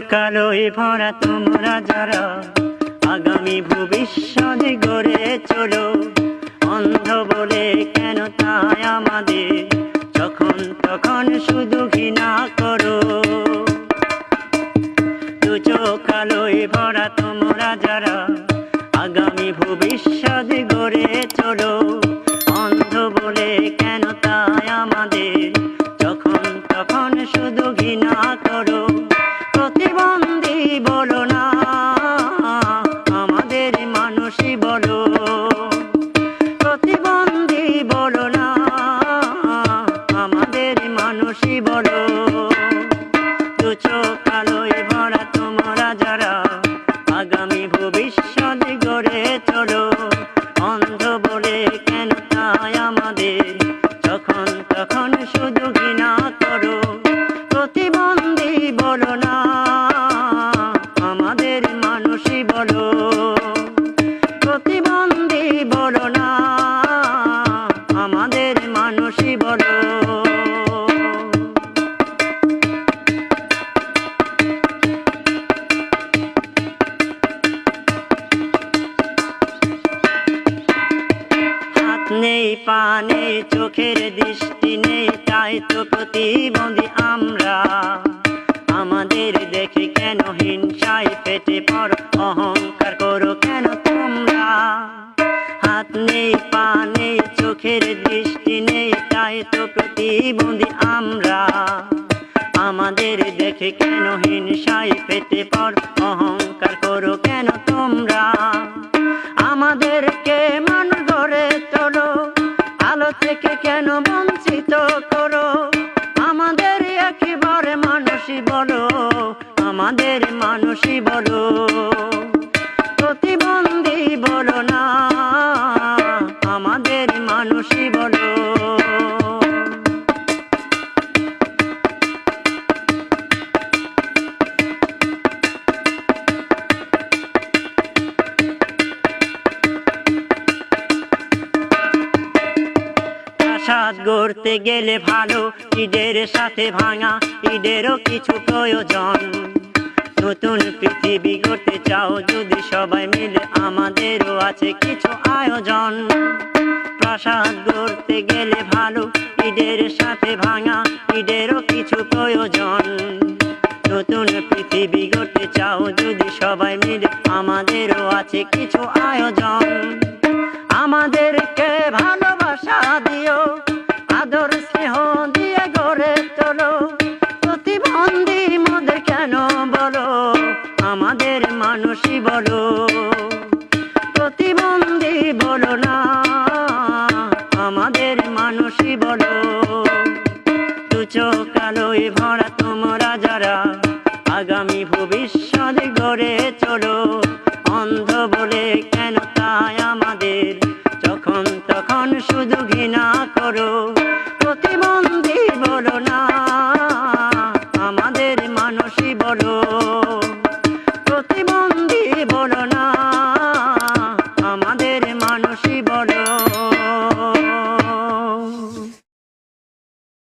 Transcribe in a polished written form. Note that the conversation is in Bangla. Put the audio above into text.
কালোয় ভরা তোমরা যারা আগামী ভবিষ্যৎ গড়ে চলো, অন্ধ বলে কেন তাই আমাদের যখন তখন শুধু ঘৃণা করো। দু চোখ কালোয় ভরা তোমরা যারা আগামী ভবিষ্যৎ গড়ে চলো, অন্ধ বলে কেন তাই আমাদের যখন তখন শুধু ঘৃণা করো। প্রতিবন্ধী বলো না, আমাদের মানুষই বলো। প্রতিবন্ধী বলো না, আমাদের মানুষই বলো। দু চোখ কালোয় ভরা তোমরা যারা আগামী ভবিষ্যৎ গড়ে চলো, অন্ধ বলে কেন তাই আমাদের যখন তখন শুধু ঘৃণা করো। প্রতিবন্ধী বলো না, আমাদের মানুষই বলো। প্রতিবন্ধী বলো না, আমাদের মানুষই বলো। হাত নেই, পা নেই, চোখের দৃষ্টি নেই, তাই তো প্রতিবন্ধী আমরা। আমাদের দেখে কেন হিংসায় ফেটে পড়ো, অহংকার করো কেন তোমরা। হাত নেই, পা নেই, চোখের দৃষ্টি নেই, তাই তো প্রতিবন্ধী আমরা। আমাদের দেখে কেন হিংসায় ফেটে পড়ো, অহংকার করো কেন তোমরা। আমাদেরকে মানুষ গড়ে তোলো, আলো থেকে কেন বঞ্চিত করো। আমাদের একেবারে মানুষই বলো, আমাদের মানুষই বলো। প্রতিবন্ধী বলো না, আমাদের মানুষই বলো। প্রাসাদ গড়তে গেলে ভালো ইটের সাথে ভাঙা ইটেরও কিছু প্রয়োজন। নতুন পৃথিবী গড়তে চাও যদি সবাই মিলে, আমাদেরও আছে কিছু আয়োজন। প্রাসাদ গড়তে গেলে ভালো ইটের সাথে ভাঙা ইটেরও কিছু প্রয়োজন। নতুন পৃথিবী গড়তে চাও যদি সবাই মিলে, আমাদেরও আছে কিছু আয়োজন। আমাদেরকে ভালোবাসা দিও, আদর স্নেহ দিয়ে গড়ে তোলো। প্রতিবন্ধী মোদের কেন বলো, আমাদের মানুষই বলো। প্রতিবন্ধী বলো না, আমাদের মানুষই বলো। দু চোখ কালোয় ভরা তোমরা যারা আগামী ভবিষ্যৎ গড়ে চলো, অন্ধ বলে কেন তাই আমাদের যখন তখন শুধু ঘৃণা করো। প্রতিবন্ধী বলো না, আমাদের মানুষই বলো।